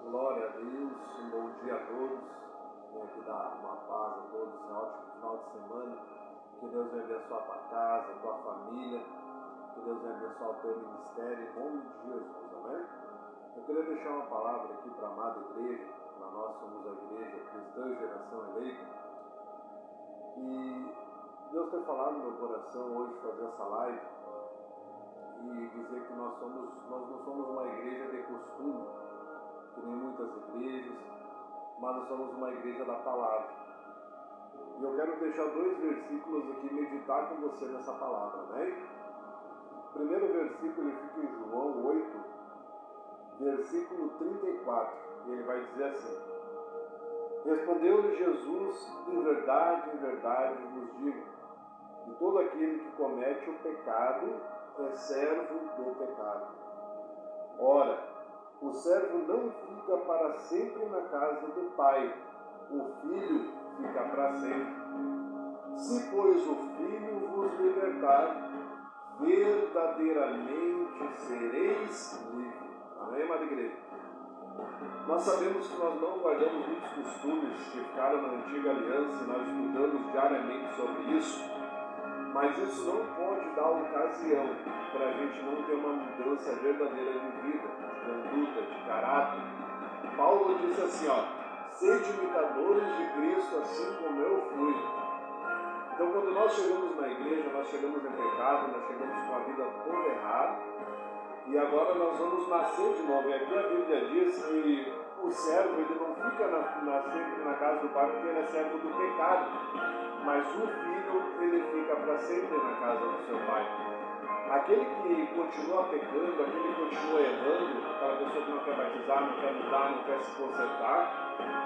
Glória a Deus, um bom dia a todos. Venho aqui dar uma paz a todos, um ótimo final de semana. Que Deus venha abençoar a tua casa, a tua família. Que Deus venha abençoar o teu ministério, em nome de Jesus, amém? Eu queria deixar uma palavra aqui para a amada igreja. Nós somos a igreja cristã, geração eleita. E Deus tem falado no meu coração hoje fazer essa live e dizer que nós não somos uma igreja de costume, que nem muitas igrejas, mas nós somos uma igreja da palavra. E eu quero deixar 2 versículos aqui e meditar com você nessa palavra, né? O primeiro versículo ele fica em João 8, versículo 34, e ele vai dizer assim: Respondeu-lhe Jesus, em verdade vos digo, que todo aquele que comete o pecado é servo do pecado. Ora, o servo não fica para sempre na casa do Pai, o Filho fica para sempre. Se, pois, o Filho vos libertar, verdadeiramente sereis livres. Amém, amada igreja? Nós sabemos que nós não guardamos muitos costumes que ficaram na antiga aliança e nós estudamos diariamente sobre isso, mas isso não pode dar ocasião para a gente não ter uma mudança verdadeira de vida, de conduta, de caráter. Paulo disse assim, sede imitadores de Cristo assim como eu fui. Então quando nós chegamos na igreja, nós chegamos em pecado, nós chegamos com a vida toda errada, e agora nós vamos nascer de novo. E aqui a Bíblia diz que o servo ele não fica sempre na casa do Pai porque ele é servo do pecado, mas o filho ele fica para sempre na casa do seu Pai. Aquele que continua pecando, aquele que continua errando, aquela pessoa que não quer batizar, não quer mudar, não quer se consertar,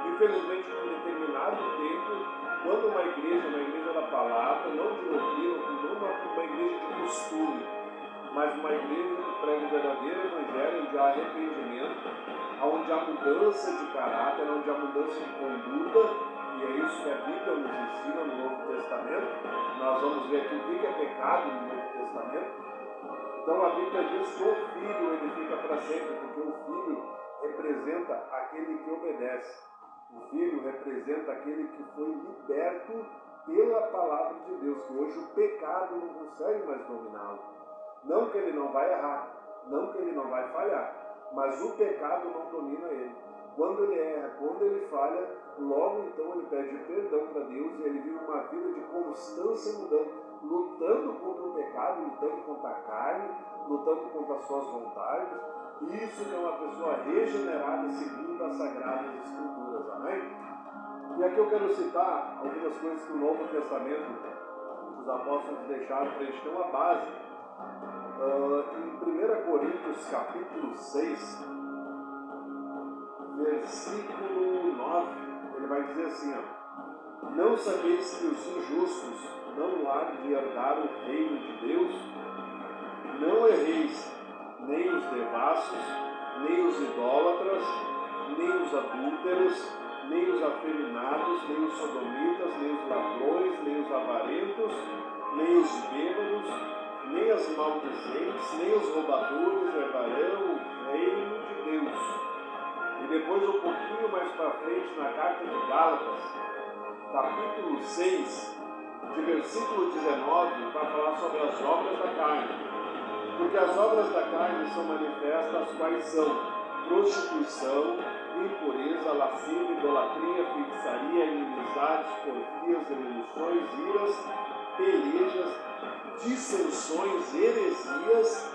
infelizmente por um determinado tempo, quando uma igreja da palavra, não de doutrina, não uma igreja de costume, mas uma igreja que prega o verdadeiro evangelho, onde há arrependimento, onde há mudança de caráter, onde há mudança de conduta, e é isso que a Bíblia nos ensina no Novo Testamento. Nós vamos ver aqui o que é pecado no Novo Testamento. Então a Bíblia diz que o Filho ele fica para sempre, porque o Filho representa aquele que obedece. O Filho representa aquele que foi liberto pela palavra de Deus, que hoje o pecado não consegue mais dominá-lo. Não que ele não vai errar, não que ele não vai falhar, mas o pecado não domina ele. Quando ele erra, quando ele falha, logo então ele pede perdão para Deus e ele vive uma vida de constância lutando contra o pecado, lutando contra a carne, lutando contra as suas vontades. Isso é uma pessoa regenerada segundo as Sagradas Escrituras, amém? E aqui eu quero citar algumas coisas que o Novo Testamento, os apóstolos deixaram para a gente ter uma base. Em 1 Coríntios capítulo 6, versículo 9, ele vai dizer assim, não sabeis que os injustos não há de herdar o reino de Deus? Não erreis, nem os devassos, nem os idólatras, nem os adúlteros, nem os afeminados, nem os sodomitas, nem os ladrões, nem os avarentos, nem os bêbados, nem as maldizentes, nem os roubadores herdarão o reino de Deus. E depois, um pouquinho mais para frente, na carta de Gálatas, capítulo 6, de versículo 19, vai falar sobre as obras da carne. Porque as obras da carne são manifestas, quais são? Prostituição, impureza, lascívia, idolatria, feitiçaria, inimizades, porfias, emulações, iras, pelejas, dissensões, heresias,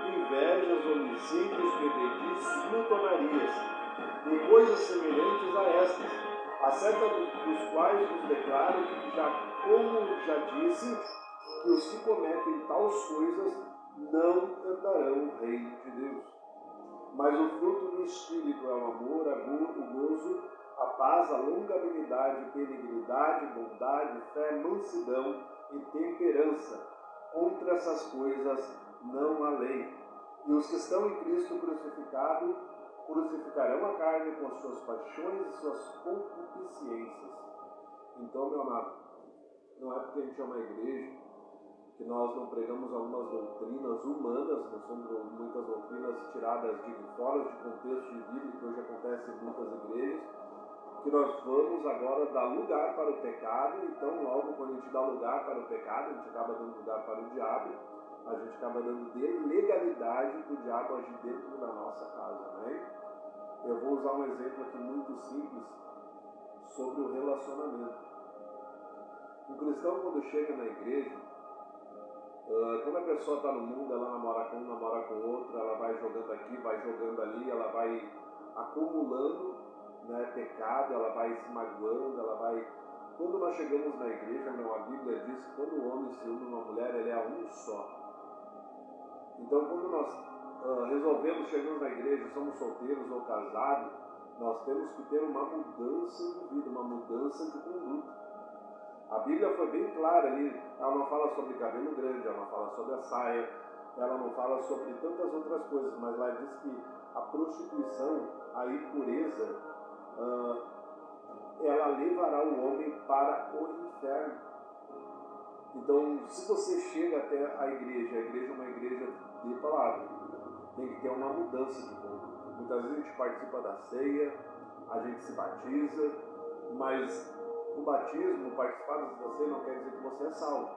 invejas, homicídios, bebedices, glutonarias e coisas semelhantes a estas, acerca dos quais vos declaro que como já disse, que os que cometem tais coisas não herdarão o reino de Deus. Mas o fruto do Espírito é o amor, o gozo, a paz, a longanimidade, benignidade, bondade, fé, mansidão e temperança. Contra essas coisas não há lei. E os que estão em Cristo crucificarão a carne com as suas paixões e suas concupiscências. Então, meu amado, não é porque a gente é uma igreja que nós não pregamos algumas doutrinas humanas, não são muitas doutrinas tiradas de fora de contexto de Bíblia, que hoje acontece em muitas igrejas, que nós vamos agora dar lugar para o pecado. Então logo quando a gente dá lugar para o pecado, a gente acaba dando lugar para o diabo, a gente acaba dando legalidade para o diabo agir dentro da nossa casa, né? Eu vou usar um exemplo aqui muito simples sobre o relacionamento. Um cristão, quando chega na igreja, quando a pessoa está no mundo, ela namora com um, namora com outro, ela vai jogando aqui, vai jogando ali, ela vai acumulando, né, pecado, ela vai se magoando, ela vai... Quando nós chegamos na igreja, a Bíblia diz que quando o homem se une a uma mulher, ele é um só. Então, quando nós resolvemos, chegamos na igreja, somos solteiros ou casados, nós temos que ter uma mudança de vida, uma mudança de conduta. A Bíblia foi bem clara ali, ela não fala sobre cabelo grande, ela não fala sobre a saia, ela não fala sobre tantas outras coisas, mas lá diz que a prostituição, a impureza, ela levará o homem para o inferno. Então, se você chega até a igreja é uma igreja de palavra, tem que ter uma mudança de conduta. Muitas vezes a gente participa da ceia, a gente se batiza, mas o batismo, participar da ceia não quer dizer que você é salvo.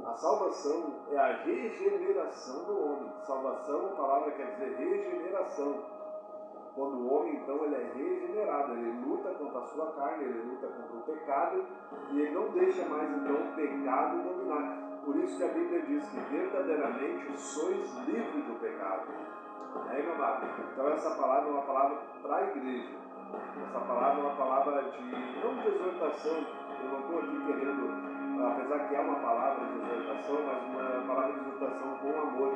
A salvação é a regeneração do homem. Salvação, a palavra quer dizer regeneração. Quando o homem, então, ele é regenerado, ele luta contra a sua carne, ele luta contra o pecado, e ele não deixa mais, então, o pecado dominar. Por isso que a Bíblia diz que verdadeiramente sois livres do pecado. Meu amado? Então essa palavra é uma palavra para a igreja. Essa palavra é uma palavra não de exortação. Eu não estou aqui querendo, apesar que é uma palavra de exortação, mas uma palavra de exortação com amor,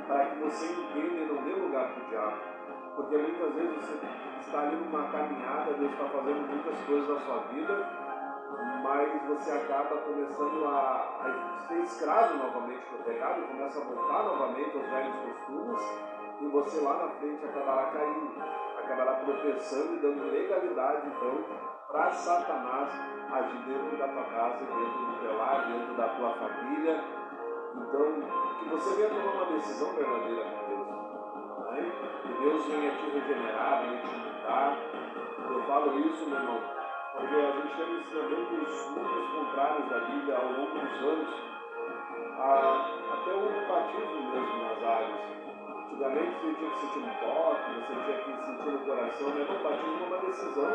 para que você entenda e não dê lugar para o diabo. Porque muitas vezes você está ali numa caminhada, Deus está fazendo muitas coisas na sua vida, mas você acaba começando a ser escravo novamente do pecado, começa a voltar novamente aos velhos costumes, e você lá na frente acabará caindo, acabará tropeçando e dando legalidade, então, para Satanás agir dentro da tua casa, dentro do teu lar, dentro da tua família. Então, que você venha tomar uma decisão verdadeira com Deus, que Deus venha te regenerar, venha te mudar. Eu falo isso, meu irmão, porque a gente tem ensinamentos muito contrários da Bíblia ao longo dos anos, até o batismo mesmo nas águas. Antigamente você tinha que sentir um toque, você tinha que sentir no coração, né? O batismo é uma decisão.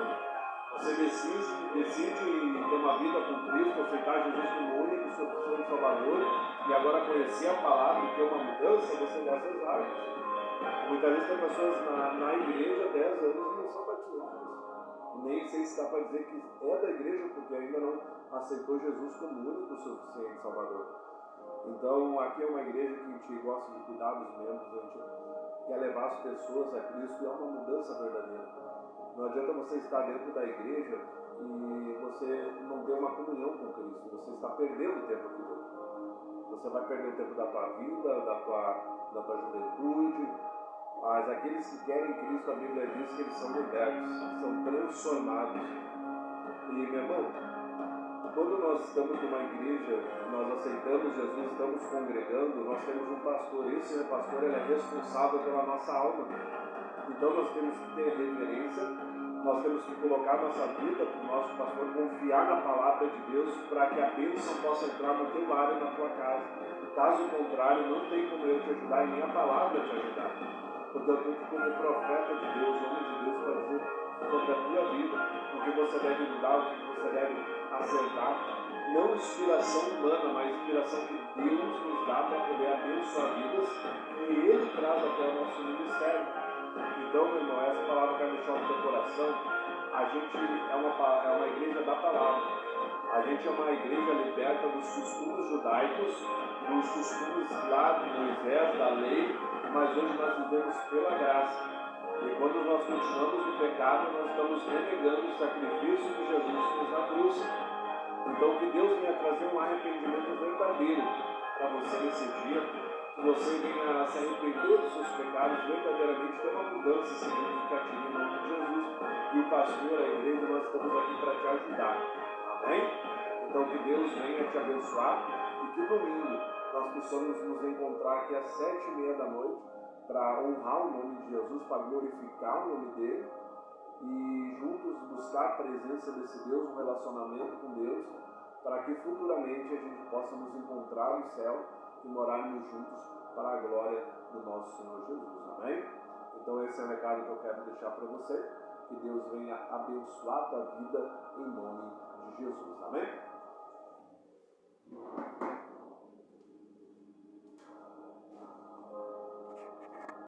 Você decide ter uma vida com Cristo, aceitar Jesus como único, suficiente Salvador, e agora conhecer a palavra e ter uma mudança, você desce as águas. Muitas vezes tem pessoas na igreja há 10 anos e não são batizadas. Nem sei se dá para dizer que é da igreja, porque ainda não aceitou Jesus como único, suficiente Salvador. Então, aqui é uma igreja que a gente gosta de cuidar dos membros, a gente quer levar as pessoas a Cristo, e é uma mudança verdadeira. Não adianta você estar dentro da igreja e você não ter uma comunhão com Cristo, você está perdendo o tempo de Deus. Você vai perder o tempo da tua vida, da tua juventude, mas aqueles que querem Cristo, a Bíblia diz que eles são libertos, são transformados. E, meu irmão, quando nós estamos numa igreja, nós aceitamos Jesus, estamos congregando, nós temos um pastor. Esse pastor ele é responsável pela nossa alma. Então nós temos que ter reverência, nós temos que colocar nossa vida para o nosso pastor, confiar na palavra de Deus para que a bênção possa entrar no teu lar e na tua casa. Caso contrário, não tem como eu te ajudar e nem a palavra te ajudar. Porque eu estou aqui como profeta de Deus, homem de Deus, para dizer sobre a tua vida, o que você deve mudar, o que você deve acertar. Não inspiração humana, mas inspiração que Deus nos dá para poder abençoar vidas, e Ele traz até o nosso ministério. Então, meu irmão, essa palavra que vai deixar no teu coração, a gente é uma igreja da palavra. A gente é uma igreja liberta dos costumes judaicos, dos costumes lá de Moisés, da lei, mas hoje nós vivemos pela graça. E quando nós continuamos no pecado, nós estamos renegando o sacrifício de Jesus que nos na cruz. Então, que Deus venha trazer um arrependimento verdadeiro para você nesse dia, que você venha se arrepender dos seus pecados, verdadeiramente ter uma mudança significativa em nome de Jesus. E o pastor, a igreja, nós estamos aqui para te ajudar. Amém? Então que Deus venha te abençoar e que domingo nós possamos nos encontrar aqui às 7h30 da noite para honrar o nome de Jesus, para glorificar o nome dele e juntos buscar a presença desse Deus, um relacionamento com Deus, para que futuramente a gente possa nos encontrar no céu e morarmos juntos para a glória do nosso Senhor Jesus. Amém? Então esse é o recado que eu quero deixar para você. Que Deus venha abençoar a tua vida em nome de Jesus. Amém?